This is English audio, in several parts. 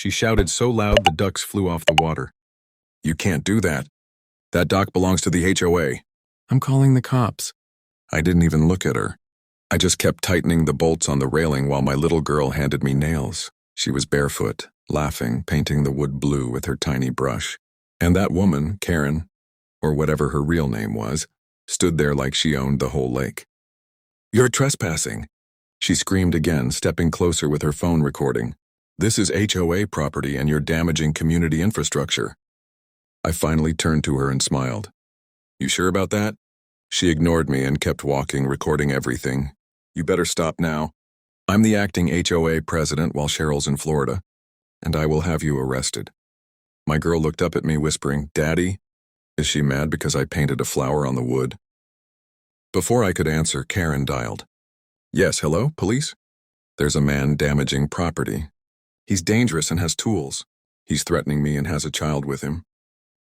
She shouted so loud the ducks flew off the water. "You can't do that. That dock belongs to the HOA. I'm calling the cops." I didn't even look at her. I just kept tightening the bolts on the railing while my little girl handed me nails. She was barefoot, laughing, painting the wood blue with her tiny brush. And that woman, Karen, or whatever her real name was, stood there like she owned the whole lake. "You're trespassing," she screamed again, stepping closer with her phone recording. "This is HOA property and you're damaging community infrastructure." I finally turned to her and smiled. "You sure about that?" She ignored me and kept walking, recording everything. "You better stop now. I'm the acting HOA president while Cheryl's in Florida, and I will have you arrested." My girl looked up at me, whispering, "Daddy, is she mad because I painted a flower on the wood?" Before I could answer, Karen dialed. "Yes, hello, police? There's a man damaging property. He's dangerous and has tools. He's threatening me and has a child with him.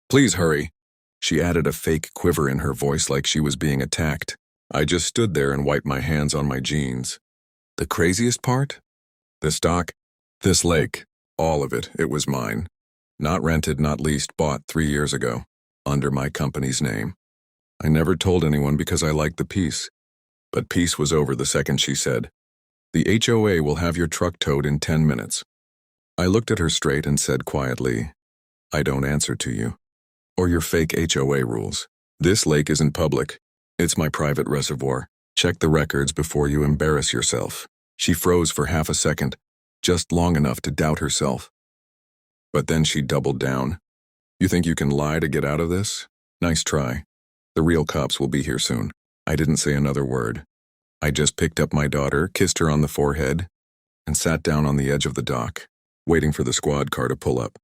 Please hurry." She added a fake quiver in her voice like she was being attacked. I just stood there and wiped my hands on my jeans. The craziest part? This dock, this lake, all of it, it was mine. Not rented, not leased, bought 3 years ago, under my company's name. I never told anyone because I liked the peace. But peace was over the second she said, "The HOA will have your truck towed in 10 minutes. I looked at her straight and said quietly, "I don't answer to you, or your fake HOA rules. This lake isn't public. It's my private reservoir. Check the records before you embarrass yourself." She froze for half a second, just long enough to doubt herself. But then she doubled down. "You think you can lie to get out of this? Nice try. The real cops will be here soon." I didn't say another word. I just picked up my daughter, kissed her on the forehead, and sat down on the edge of the dock, waiting for the squad car to pull up.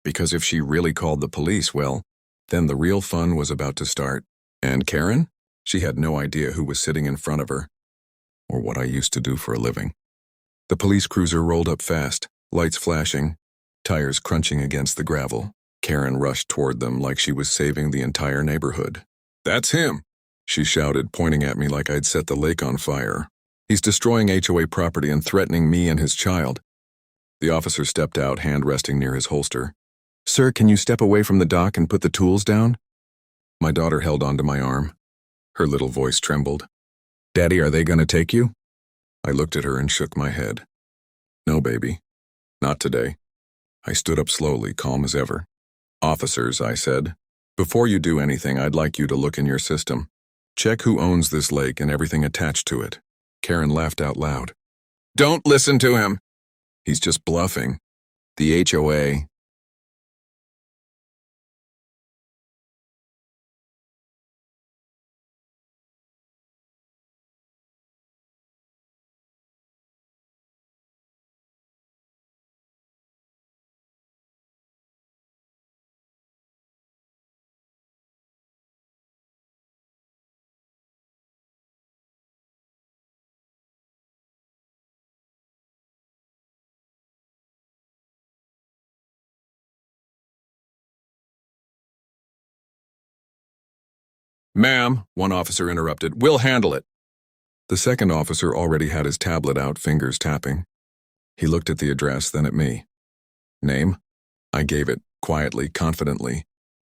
Because if she really called the police, well, then the real fun was about to start. And Karen? She had no idea who was sitting in front of her, or what I used to do for a living. The police cruiser rolled up fast, lights flashing, tires crunching against the gravel. Karen rushed toward them like she was saving the entire neighborhood. "That's him," she shouted, pointing at me like I'd set the lake on fire. "He's destroying HOA property and threatening me and his child." The officer stepped out, hand resting near his holster. "Sir, can you step away from the dock and put the tools down?" My daughter held onto my arm. Her little voice trembled. "Daddy, are they going to take you?" I looked at her and shook my head. "No, baby. Not today." I stood up slowly, calm as ever. "Officers," I said, "before you do anything, I'd like you to look in your system. Check who owns this lake and everything attached to it." Karen laughed out loud. "Don't listen to him. He's just bluffing. The HOA..." "Ma'am," one officer interrupted, "we'll handle it." The second officer already had his tablet out, fingers tapping. He looked at the address, then at me. "Name?" I gave it, quietly, confidently.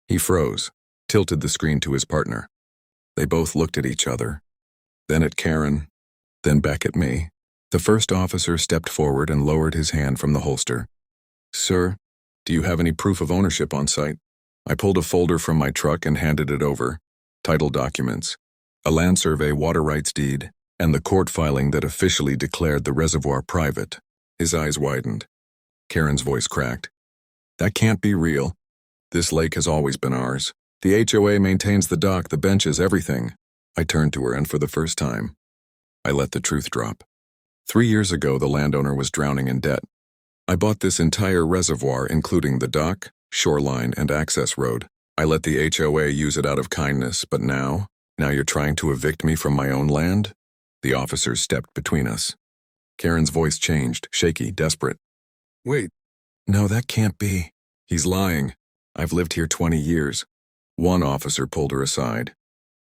He froze, tilted the screen to his partner. They both looked at each other, then at Karen, then back at me. The first officer stepped forward and lowered his hand from the holster. "Sir, do you have any proof of ownership on site?" I pulled a folder from my truck and handed it over. Title documents, a land survey water rights deed, and the court filing that officially declared the reservoir private. His eyes widened. Karen's voice cracked. "That can't be real. This lake has always been ours. The HOA maintains the dock, the benches, everything." I turned to her, and for the first time, I let the truth drop. 3 years ago, the landowner was drowning in debt. I bought this entire reservoir, including the dock, shoreline, and access road. I let the HOA use it out of kindness, but now you're trying to evict me from my own land? The officers stepped between us. Karen's voice changed, shaky, desperate. "Wait, no, that can't be. He's lying. I've lived here 20 years. One officer pulled her aside.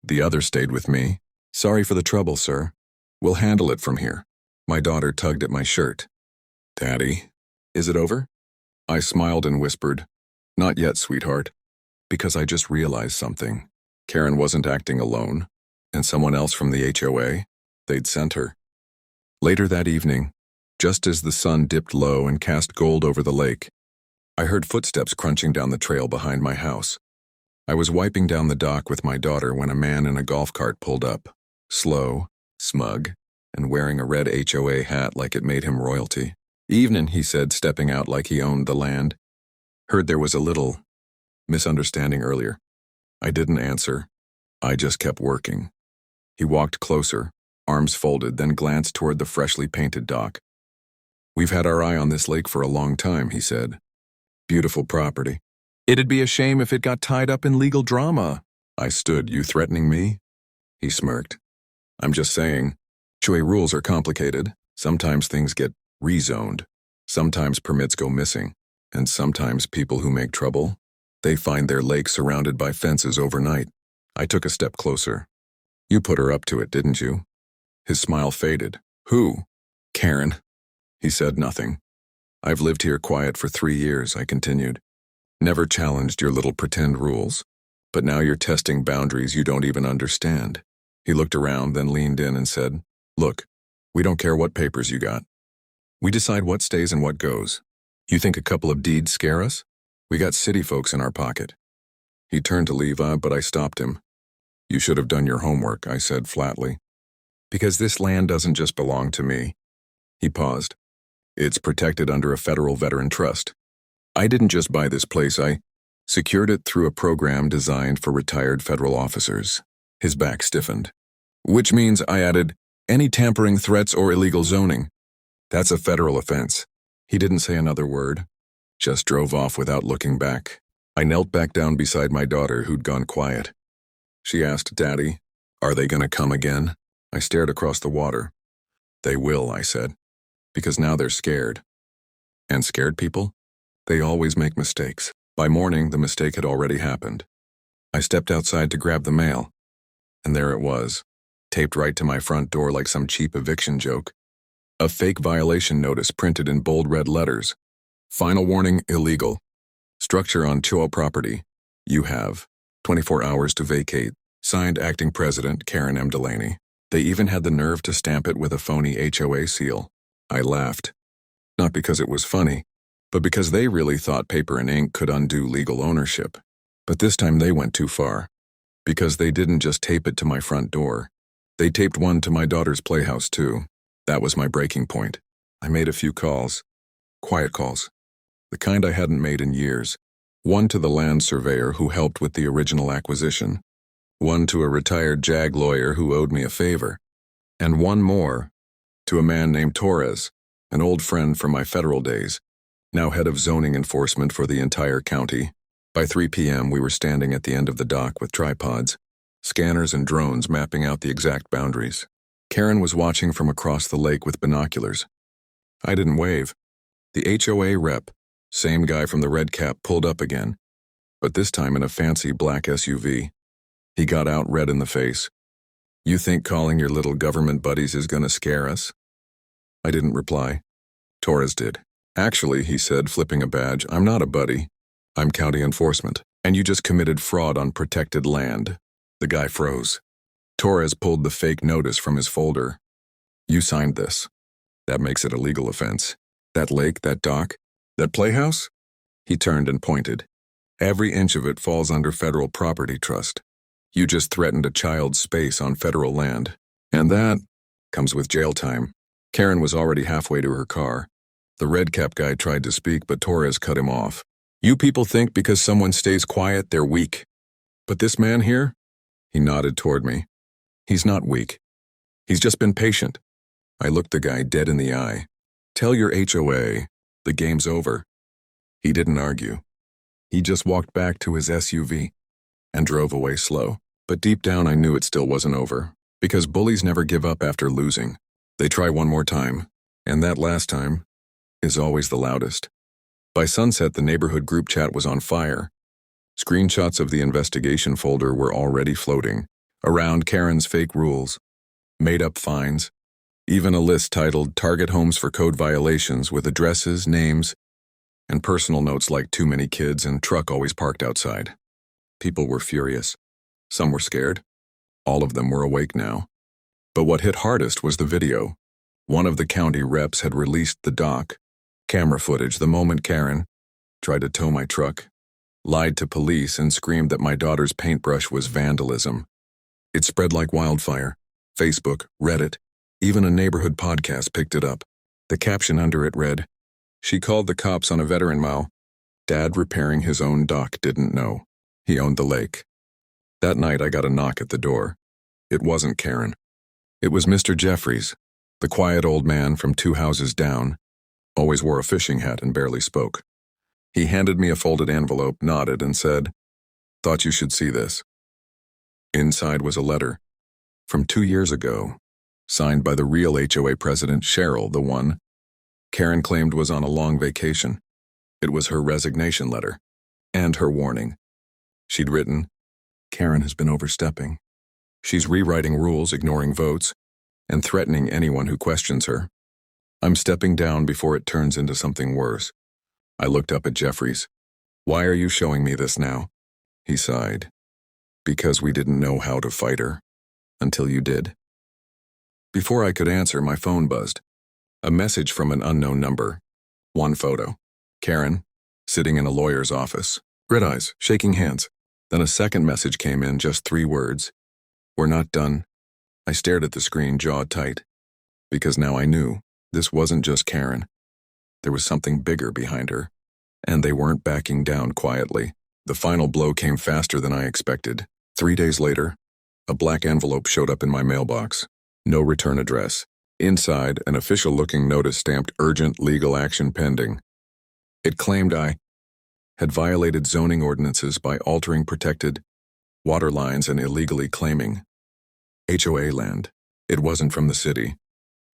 The other stayed with me. "Sorry for the trouble, sir. We'll handle it from here." My daughter tugged at my shirt. "Daddy, is it over?" I smiled and whispered, "Not yet, sweetheart," because I just realized something. Karen wasn't acting alone, and someone else from the HOA, they'd sent her. Later that evening, just as the sun dipped low and cast gold over the lake, I heard footsteps crunching down the trail behind my house. I was wiping down the dock with my daughter when a man in a golf cart pulled up, slow, smug, and wearing a red HOA hat like it made him royalty. "Evening," he said, stepping out like he owned the land. Heard there was a little misunderstanding earlier. I didn't answer. I just kept working. He walked closer, arms folded, then glanced toward the freshly painted dock. "We've had our eye on this lake for a long time," he said. "Beautiful property. It'd be a shame if it got tied up in legal drama." I stood. "You threatening me?" He smirked. "I'm just saying, HOA rules are complicated. Sometimes things get rezoned. Sometimes permits go missing. And sometimes people who make trouble, they find their lake surrounded by fences overnight." I took a step closer. "You put her up to it, didn't you?" His smile faded. "Who?" "Karen." He said nothing. "I've lived here quiet for 3 years," I continued. "Never challenged your little pretend rules. But now you're testing boundaries you don't even understand." He looked around, then leaned in and said, "Look, we don't care what papers you got. We decide what stays and what goes. You think a couple of deeds scare us? We got city folks in our pocket." He turned to leave, but I stopped him. "You should have done your homework," I said flatly. "Because this land doesn't just belong to me." He paused. "It's protected under a federal veteran trust. I didn't just buy this place, I secured it through a program designed for retired federal officers." His back stiffened. "Which means," I added, "any tampering, threats, or illegal zoning. That's a federal offense." He didn't say another word, just drove off without looking back. I knelt back down beside my daughter, who'd gone quiet. She asked, "Daddy, are they gonna come again?" I stared across the water. "They will," I said, "because now they're scared." And scared people? They always make mistakes. By morning, the mistake had already happened. I stepped outside to grab the mail, and there it was, taped right to my front door like some cheap eviction joke. A fake violation notice printed in bold red letters. "Final warning, illegal. Structure on HOA property. You have 24 hours to vacate. Signed, Acting President Karen M. Delaney." They even had the nerve to stamp it with a phony HOA seal. I laughed. Not because it was funny, but because they really thought paper and ink could undo legal ownership. But this time they went too far. Because they didn't just tape it to my front door. They taped one to my daughter's playhouse too. That was my breaking point. I made a few calls. Quiet calls. The kind I hadn't made in years. One to the land surveyor who helped with the original acquisition. One to a retired JAG lawyer who owed me a favor. And one more to a man named Torres, an old friend from my federal days, now head of zoning enforcement for the entire county. By 3 p.m., we were standing at the end of the dock with tripods, scanners and drones mapping out the exact boundaries. Karen was watching from across the lake with binoculars. I didn't wave. The HOA rep, same guy from the red cap, pulled up again, but this time in a fancy black SUV. He got out, red in the face. "You think calling your little government buddies is gonna scare us?" I didn't reply. Torres did. "Actually," he said, flipping a badge, "I'm not a buddy. I'm county enforcement, and you just committed fraud on protected land." The guy froze. Torres pulled the fake notice from his folder. "You signed this. That makes it a legal offense. That lake, that dock, that playhouse?" He turned and pointed. "Every inch of it falls under federal property trust. You just threatened a child's space on federal land. And that comes with jail time." Karen was already halfway to her car. The red cap guy tried to speak, but Torres cut him off. "You people think because someone stays quiet, they're weak. But this man here?" He nodded toward me. "He's not weak. He's just been patient." I looked the guy dead in the eye. "Tell your HOA, the game's over." He didn't argue. He just walked back to his SUV and drove away slow. But deep down I knew it still wasn't over, because bullies never give up after losing. They try one more time, and that last time is always the loudest. By sunset, the neighborhood group chat was on fire. Screenshots of the investigation folder were already floating around Karen's fake rules, made-up fines, even a list titled "Target Homes for Code Violations" with addresses, names, and personal notes like too many kids and truck always parked outside. People were furious. Some were scared. All of them were awake now. But what hit hardest was the video. One of the county reps had released the doc camera footage the moment Karen tried to tow my truck, lied to police, and screamed that my daughter's paintbrush was vandalism. It spread like wildfire. Facebook, Reddit, even a neighborhood podcast picked it up. The caption under it read, "She called the cops on a veteran mow. Dad repairing his own dock didn't know. He owned the lake." That night I got a knock at the door. It wasn't Karen. It was Mr. Jeffries, the quiet old man from 2 houses down, always wore a fishing hat and barely spoke. He handed me a folded envelope, nodded, and said, "Thought you should see this." Inside was a letter from 2 years ago, signed by the real HOA president, Cheryl, the one Karen claimed was on a long vacation. It was her resignation letter, and her warning. She'd written, "Karen has been overstepping. She's rewriting rules, ignoring votes, and threatening anyone who questions her. I'm stepping down before it turns into something worse." I looked up at Jeffries. "Why are you showing me this now?" He sighed. "Because we didn't know how to fight her. Until you did." Before I could answer, my phone buzzed. A message from an unknown number. One photo. Karen, sitting in a lawyer's office. Red eyes, shaking hands. Then a second message came in, just 3 words. "We're not done." I stared at the screen, jaw tight. Because now I knew this wasn't just Karen. There was something bigger behind her. And they weren't backing down quietly. The final blow came faster than I expected. 3 days later, a black envelope showed up in my mailbox. No return address. Inside, an official-looking notice stamped "Urgent Legal Action Pending." It claimed I had violated zoning ordinances by altering protected water lines and illegally claiming HOA land. It wasn't from the city.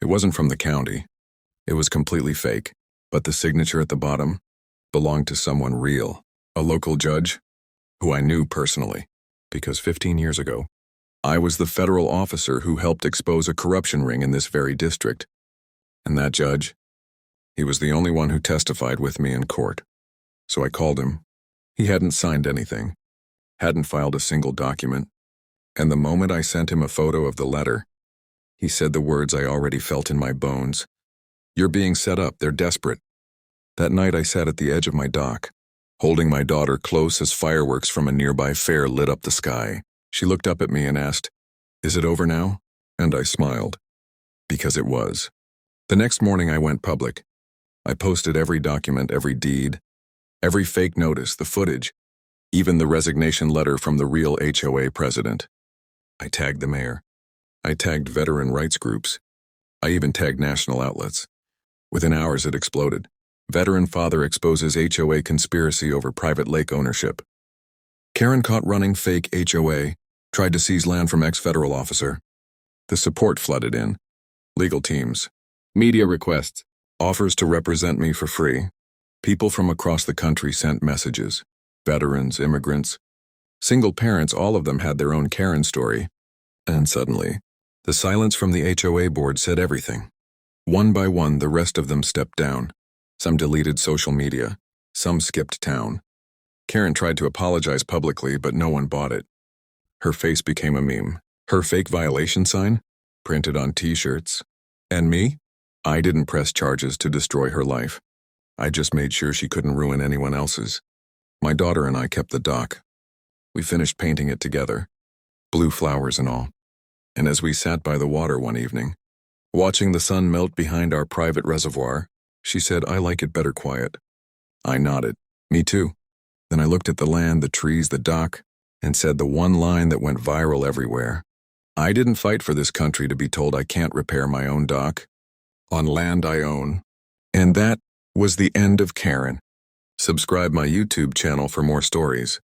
It wasn't from the county. It was completely fake. But the signature at the bottom belonged to someone real. A local judge who I knew personally, because 15 years ago, I was the federal officer who helped expose a corruption ring in this very district. And that judge, he was the only one who testified with me in court. So I called him. He hadn't signed anything, hadn't filed a single document. And the moment I sent him a photo of the letter, he said the words I already felt in my bones. "You're being set up, they're desperate." That night I sat at the edge of my dock, holding my daughter close as fireworks from a nearby fair lit up the sky. She looked up at me and asked, "Is it over now?" And I smiled. Because it was. The next morning I went public. I posted every document, every deed, every fake notice, the footage, even the resignation letter from the real HOA president. I tagged the mayor. I tagged veteran rights groups. I even tagged national outlets. Within hours it exploded. Veteran father exposes HOA conspiracy over private lake ownership. Karen caught running fake HOA, tried to seize land from ex-federal officer. The support flooded in. Legal teams. Media requests. Offers to represent me for free. People from across the country sent messages. Veterans, immigrants, single parents, all of them had their own Karen story. And suddenly, the silence from the HOA board said everything. One by one, the rest of them stepped down. Some deleted social media. Some skipped town. Karen tried to apologize publicly, but no one bought it. Her face became a meme. Her fake violation sign? Printed on t-shirts. And me? I didn't press charges to destroy her life. I just made sure she couldn't ruin anyone else's. My daughter and I kept the dock. We finished painting it together. Blue flowers and all. And as we sat by the water one evening, watching the sun melt behind our private reservoir, she said, "I like it better quiet." I nodded. Me too. Then I looked at the land, the trees, the dock, and said the one line that went viral everywhere. I didn't fight for this country to be told I can't repair my own dock on land I own. And that was the end of Karen. Subscribe my YouTube channel for more stories.